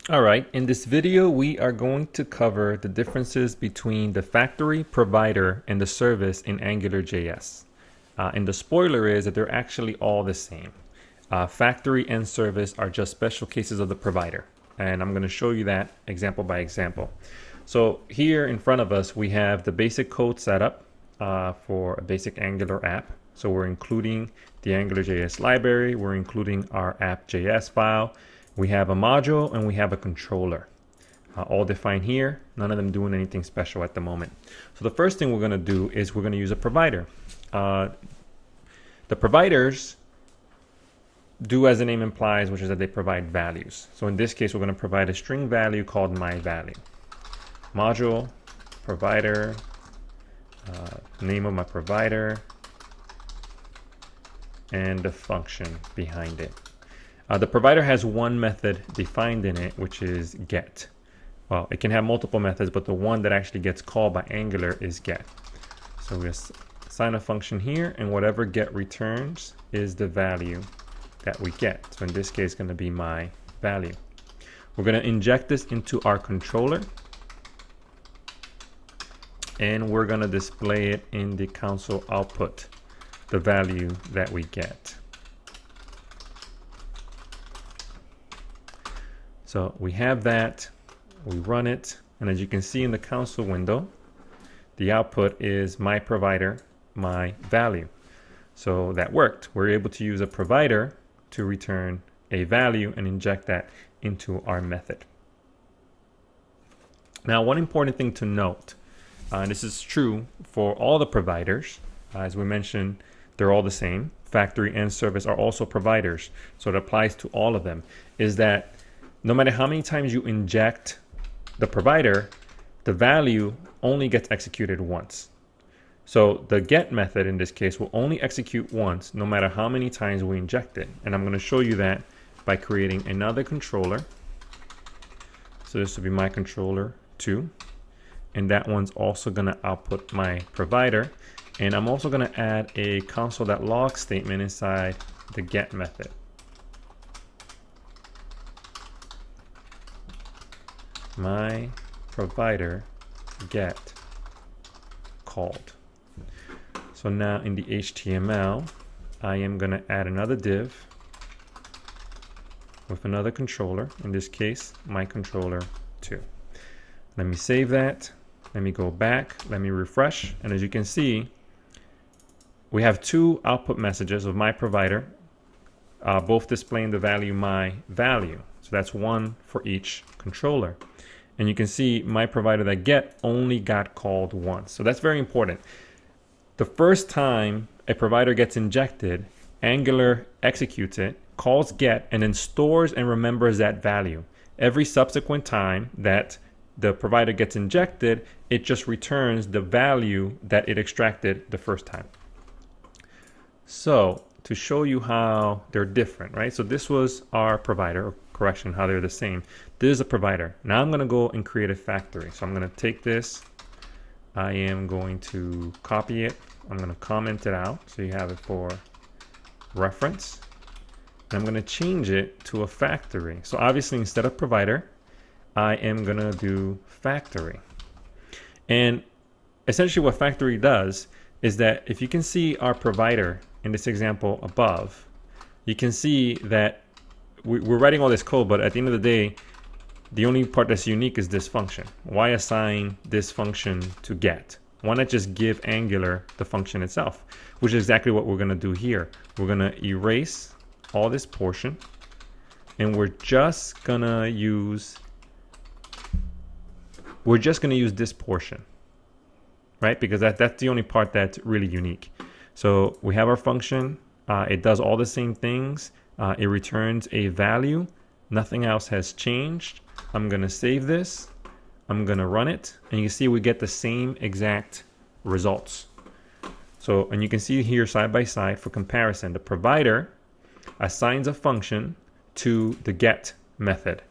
All right, in this video, we are going to cover the differences between the factory, provider, and the service in AngularJS. And the spoiler is that they're actually all the same. Factory and service are just special cases of the provider. And I'm going to show you that example by example. So here in front of us, we have the basic code setup for a basic Angular app. So we're including the AngularJS library. We're including our app.js file. We have a module and we have a controller, all defined here, none of them doing anything special at the moment. So the first thing we're going to do is we're going to use a provider. The providers do as the name implies, which is that they provide values. So in this case, we're going to provide a string value called myValue. Module, provider, name of my provider, and the function behind it. The provider has one method defined in it, which is get. Well, it can have multiple methods, but the one that actually gets called by Angular is get. So we assign a function here, and whatever get returns is the value that we get. So in this case, it's going to be my value. We're going to inject this into our controller, and we're going to display it in the console output, the value that we get. So we have that, we run it, and as you can see in the console window, the output is my provider, my value. So that worked. We're able to use a provider to return a value and inject that into our method. Now, one important thing to note, and this is true for all the providers, as we mentioned, they're all the same. Factory and service are also providers, so it applies to all of them, is that no matter how many times you inject the provider, the value only gets executed once. So the get method in this case will only execute once, no matter how many times we inject it. And I'm going to show you that by creating another controller. So this will be my controller 2. And that one's also going to output my provider. And I'm also going to add a console.log statement inside the get method. My provider get called. So now in the HTML, I am going to add another div with another controller, in this case, my controller 2. Let me save that. Let me go back. Let me refresh. And as you can see, we have two output messages of my provider, both displaying the value my value. So that's one for each controller. And you can see my provider that get only got called once. So that's very important. The first time a provider gets injected, Angular executes it, calls get, and then stores and remembers that value. Every subsequent time that the provider gets injected, it just returns the value that it extracted the first time. So to show you how they're different, right? So this was our provider, correction, how they're the same. This is a provider. Now I'm going to go and create a factory. So I'm going to take this. I am going to copy it. I'm going to comment it out so you have it for reference. And I'm going to change it to a factory. So obviously instead of provider, I am going to do factory. And essentially what factory does is that if you can see our provider in this example above, you can see that we're writing all this code, but at the end of the day, the only part that's unique is this function. Why assign this function to get? Why not just give Angular the function itself, which is exactly what we're going to do here. We're going to erase all this portion, and we're just going to use this portion, right? Because that's the only part that's really unique. So we have our function. It does all the same things. It returns a value. Nothing else has changed. I'm going to save this. I'm going to run it. And you can see we get the same exact results. So, and you can see here side by side for comparison, the provider assigns a function to the get method.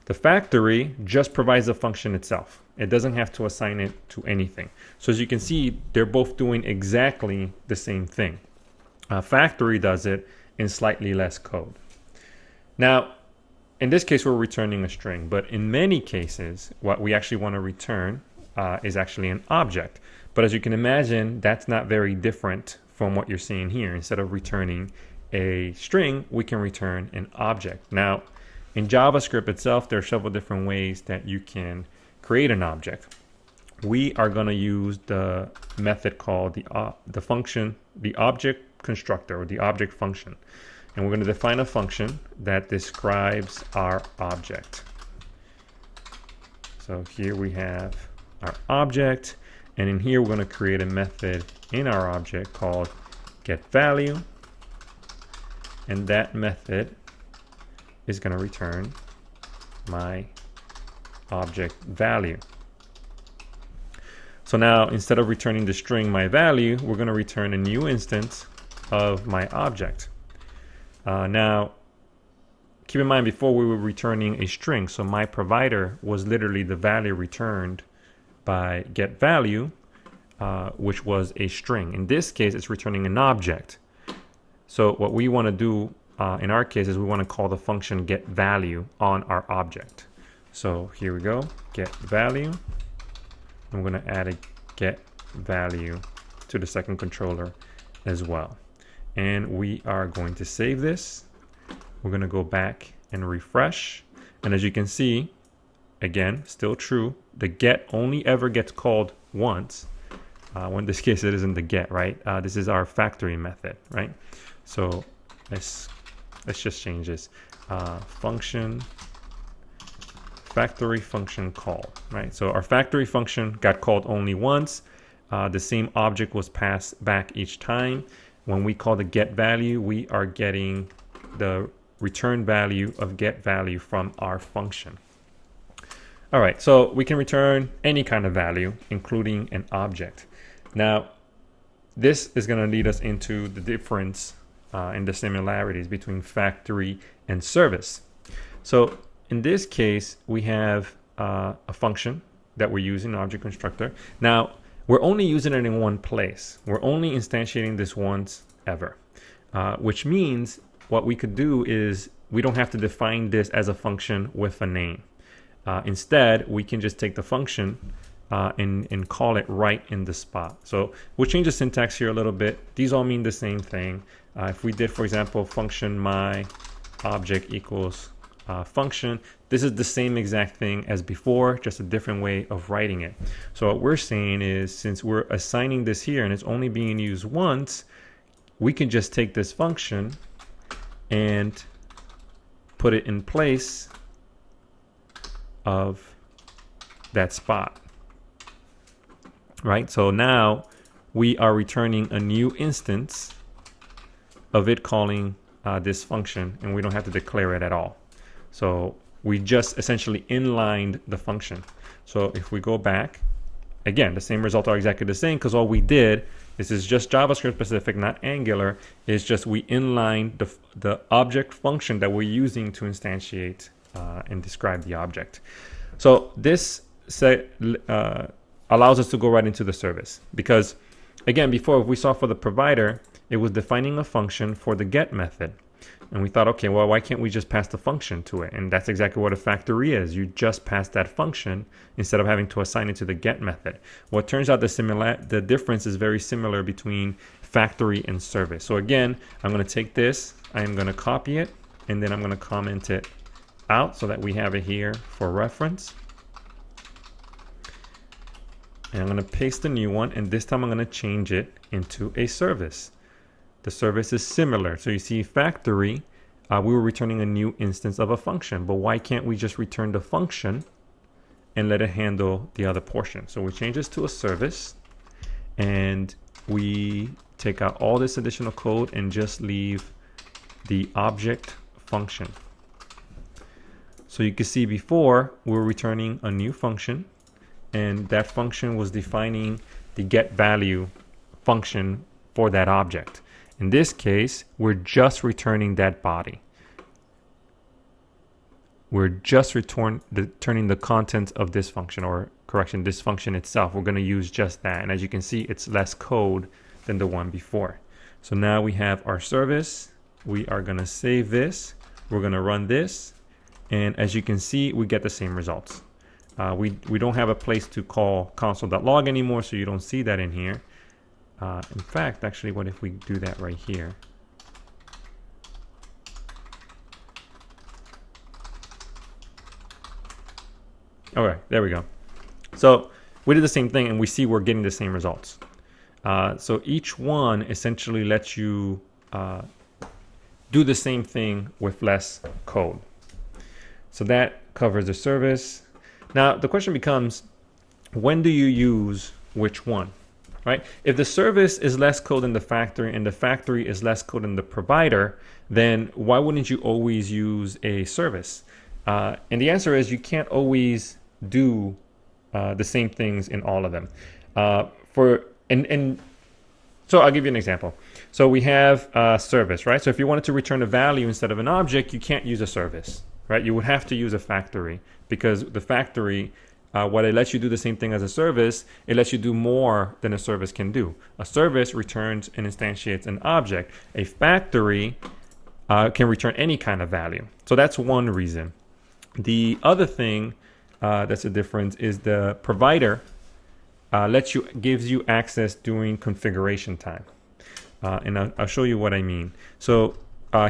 The factory just provides the function itself. It doesn't have to assign it to anything. So as you can see, they're both doing exactly the same thing. Factory does it in slightly less code. Now, in this case, we're returning a string, but in many cases, what we actually want to return is actually an object. But as you can imagine, that's not very different from what you're seeing here. Instead of returning a string, we can return an object. Now, in JavaScript itself, there are several different ways that you can create an object. We are going to use the method called the function, the object constructor, or the object function. And we're going to define a function that describes our object. So here we have our object, and in here we're going to create a method in our object called getValue, and that method is going to return my object value. So now, instead of returning the string my value, we're going to return a new instance of my object. Now, keep in mind, before we were returning a string, so my provider was literally the value returned by getValue, which was a string. In this case, it's returning an object. So what we want to do in our case is we want to call the function getValue on our object. So here we go, getValue. I'm going to add a getValue to the second controller as well. And we are going to save this. We're going to go back and refresh. And as you can see, again, still true. The get only ever gets called once. In this case, it isn't the get, right? This is our factory method, right? So let's just change this. Function, factory function call, right? So our factory function got called only once. The same object was passed back each time. When we call the get value, we are getting the return value of get value from our function. All right, so we can return any kind of value, including an object. Now, this is going to lead us into the difference and the similarities between factory and service. So in this case, we have a function that we're using, an object constructor. Now, we're only using it in one place. We're only instantiating this once ever, which means what we could do is we don't have to define this as a function with a name. Instead, we can just take the function and call it right in the spot. So we'll change the syntax here a little bit. These all mean the same thing. If we did, for example, function my object equals function, this is the same exact thing as before, just a different way of writing it. So what we're saying is, since we're assigning this here and it's only being used once, we can just take this function and put it in place of that spot, right? So now we are returning a new instance of it calling this function, and we don't have to declare it at all. So we just essentially inlined the function. So if we go back, again, the same results are exactly the same, because all we did, this is just JavaScript specific, not Angular, is just we inlined the object function that we're using to instantiate and describe the object. So this allows us to go right into the service, because again, before, if we saw for the provider, it was defining a function for the get method. And we thought, okay, well, why can't we just pass the function to it? And that's exactly what a factory is. You just pass that function instead of having to assign it to the get method. Well, it turns out the difference is very similar between factory and service. So again, I'm going to take this, I'm going to copy it, and then I'm going to comment it out so that we have it here for reference. And I'm going to paste a new one, and this time I'm going to change it into a service. The service is similar. So you see factory, we were returning a new instance of a function, but why can't we just return the function and let it handle the other portion? So we change this to a service, and we take out all this additional code and just leave the object function. So you can see before we were returning a new function, and that function was defining the get value function for that object. In this case, we're just returning that body. We're just returning the content of this function, or correction, this function itself. We're going to use just that. And as you can see, it's less code than the one before. So now we have our service. We are going to save this. We're going to run this. And as you can see, we get the same results. We don't have a place to call console.log anymore, so you don't see that in here. In fact, actually, what if we do that right here? All right, there we go. So we did the same thing, and we see we're getting the same results. So each one essentially lets you do the same thing with less code. So that covers the service. Now the question becomes, when do you use which one, right? If the service is less code than the factory and the factory is less code than the provider, then why wouldn't you always use a service? And the answer is you can't always do the same things in all of them. So I'll give you an example. So we have a service, right? So if you wanted to return a value instead of an object, you can't use a service, right? You would have to use a factory, because the factory, what it lets you do the same thing as a service, it lets you do more than a service can do. A service returns and instantiates an object. A factory can return any kind of value. So that's one reason. The other thing that's a difference is the provider gives you access during configuration time. And I'll show you what I mean. So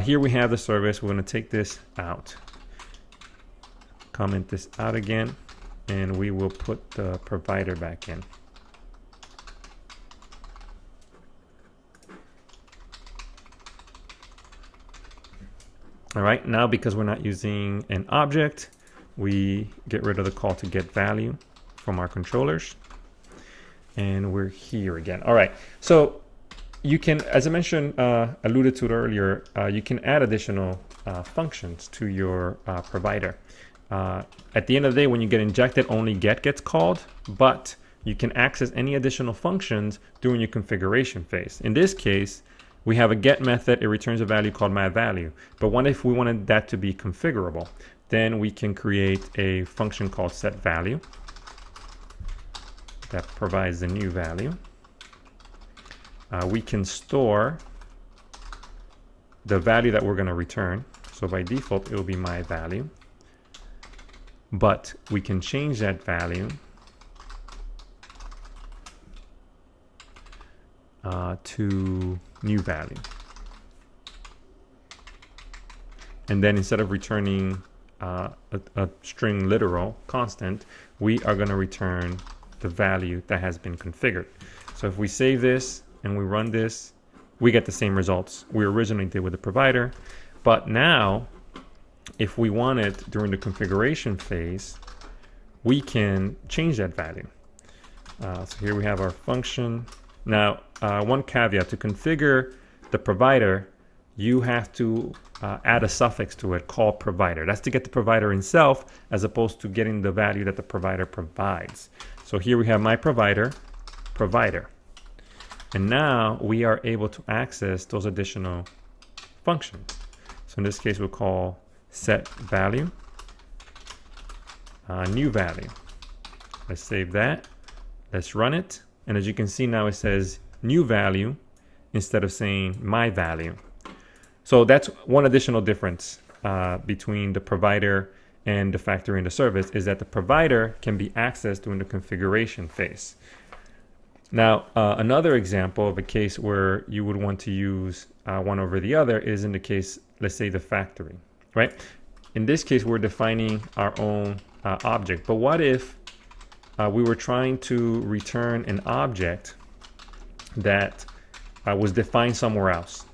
here we have the service. We're going to take this out, comment this out again, and we will put the provider back in. All right, now because we're not using an object, we get rid of the call to get value from our controllers. And we're here again. All right, so you can, as I mentioned, alluded to it earlier, you can add additional functions to your provider. At the end of the day, when you get injected, only get gets called, but you can access any additional functions during your configuration phase. In this case, we have a get method. It returns a value called myValue. But what if we wanted that to be configurable? Then we can create a function called setValue that provides the new value. We can store the value that we're going to return. So by default, it will be myValue. But we can change that value to new value. And then instead of returning a string literal constant, we are going to return the value that has been configured. So if we save this and we run this, we get the same results we originally did with the provider. But now, if we want it during the configuration phase, we can change that value. So here we have our function. Now, one caveat: to configure the provider, you have to add a suffix to it called provider. That's to get the provider itself, as opposed to getting the value that the provider provides. So here we have my provider. And now we are able to access those additional functions. So in this case, we'll call setValue, new value. Let's save that. Let's run it. And as you can see now, it says new value instead of saying myValue. So that's one additional difference between the provider and the factory and the service, is that the provider can be accessed during the configuration phase. Now, another example of a case where you would want to use one over the other is in the case, let's say, the factory, right? In this case, we're defining our own object. But what if we were trying to return an object that was defined somewhere else,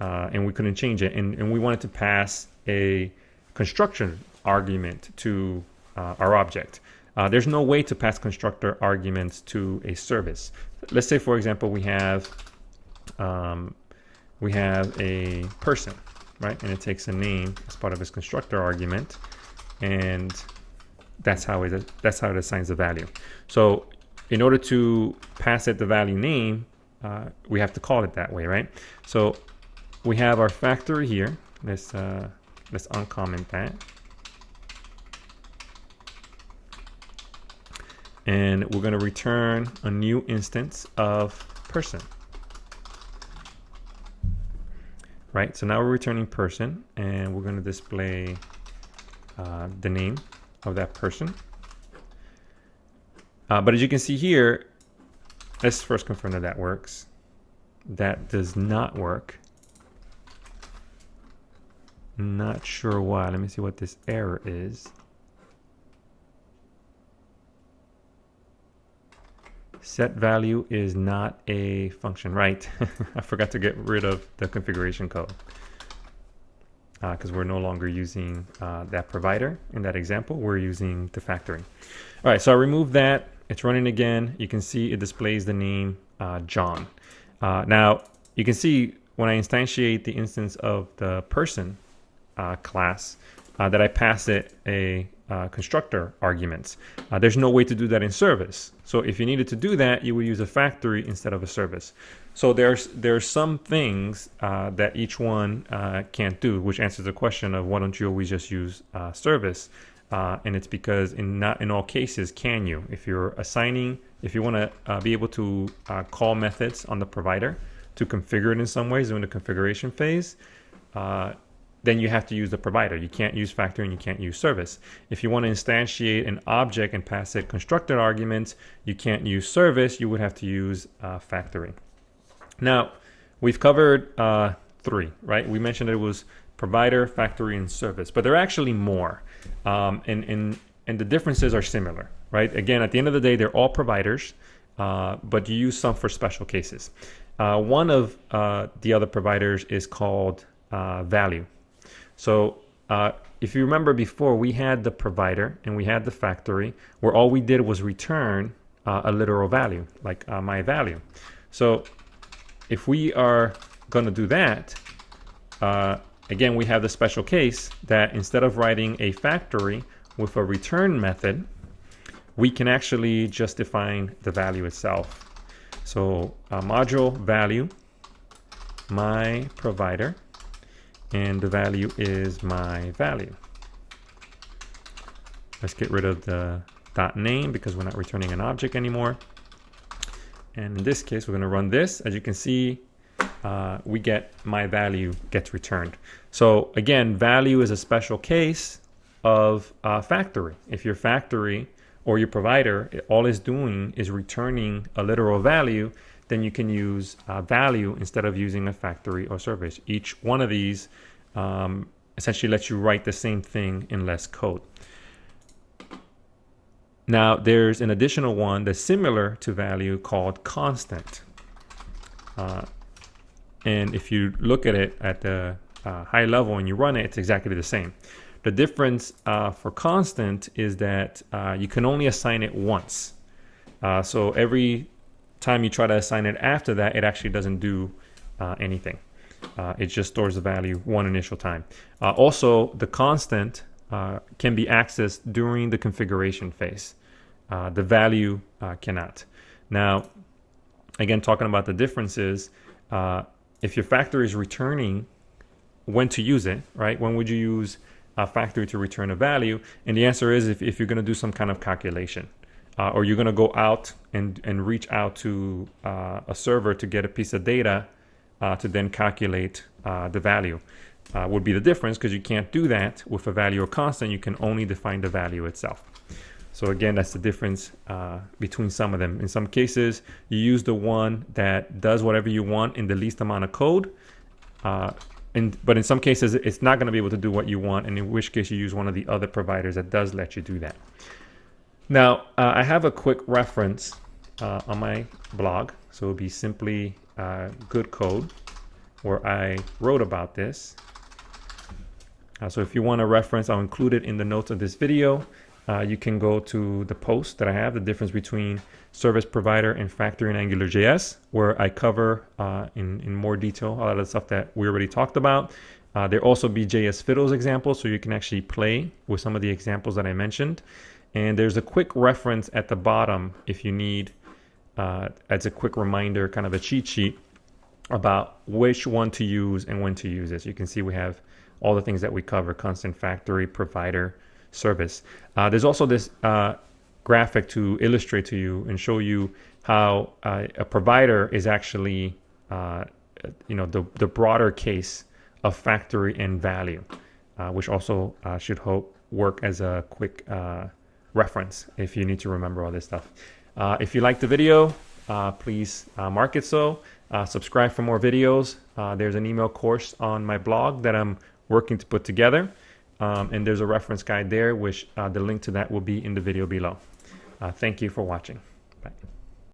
and we couldn't change it, and we wanted to pass a construction argument to our object? There's no way to pass constructor arguments to a service. Let's say, for example, we have a person, right? And it takes a name as part of its constructor argument, and that's how it assigns the value. So in order to pass it the value name, we have to call it that way, right? So we have our factory here. Let's uncomment that. And we're going to return a new instance of person. Right, so now we're returning person, and we're going to display the name of that person. But as you can see here, let's first confirm that that works. That does not work. Not sure why. Let me see what this error is. Set value is not a function, right? I forgot to get rid of the configuration code because we're no longer using that provider in that example. We're using the factory. All right, so I removed that. It's running again. You can see it displays the name John. Now, you can see when I instantiate the instance of the person class that I pass it a constructor arguments. There's no way to do that in service. So if you needed to do that, you would use a factory instead of a service. So there's some things that each one can't do, which answers the question of why don't you always just use service? And it's because not in all cases can you. If you're assigning, if you want to be able to call methods on the provider to configure it in some ways during the configuration phase, then you have to use the provider. You can't use factory and you can't use service. If you want to instantiate an object and pass it constructor arguments, you can't use service. You would have to use factory. Now, we've covered 3, right? We mentioned it was provider, factory, and service, but there are actually more. And the differences are similar, right? Again, at the end of the day, they're all providers, but you use some for special cases. One of the other providers is called value. So if you remember before, we had the provider and we had the factory where all we did was return a literal value, like my value. So if we are going to do that, again, we have the special case that instead of writing a factory with a return method, we can actually just define the value itself. So module value, my provider, and the value is my value. Let's get rid of the .name because we're not returning an object anymore. And in this case, we're going to run this. As you can see, we get my value gets returned. So again, value is a special case of factory. If your factory or your provider, all is doing is returning a literal value, then you can use value instead of using a factory or service. Each one of these essentially lets you write the same thing in less code. Now, there's an additional one that's similar to value called constant. And if you look at it at the high level and you run it, it's exactly the same. The difference for constant is that you can only assign it once. So every time you try to assign it after that, it actually doesn't do anything. It just stores the value one initial time. Also, the constant can be accessed during the configuration phase. The value cannot. Now, again, talking about the differences, if your factory is returning when to use it, right? When would you use a factory to return a value? And the answer is if you're going to do some kind of calculation. Or you're going to go out and reach out to a server to get a piece of data to then calculate the value. Would be the difference because you can't do that with a value or constant. You can only define the value itself. So again, that's the difference between some of them. In some cases, you use the one that does whatever you want in the least amount of code. But in some cases, it's not going to be able to do what you want, and in which case you use one of the other providers that does let you do that. Now, I have a quick reference on my blog. So it'll be simply good code where I wrote about this. So if you want a reference, I'll include it in the notes of this video. You can go to the post that I have, the difference between service provider and factory in AngularJS, where I cover in more detail a lot of the stuff that we already talked about. There'll also be JS Fiddles examples, so you can actually play with some of the examples that I mentioned. And there's a quick reference at the bottom if you need, as a quick reminder, kind of a cheat sheet about which one to use and when to use it. So you can see we have all the things that we cover: constant, factory, provider, service. There's also this graphic to illustrate to you and show you how a provider is actually, the broader case of factory and value, which also should work as a quick reference if you need to remember all this stuff. If you like the video, please mark it so. Subscribe for more videos. There's an email course on my blog that I'm working to put together. And there's a reference guide there, which the link to that will be in the video below. Thank you for watching. Bye.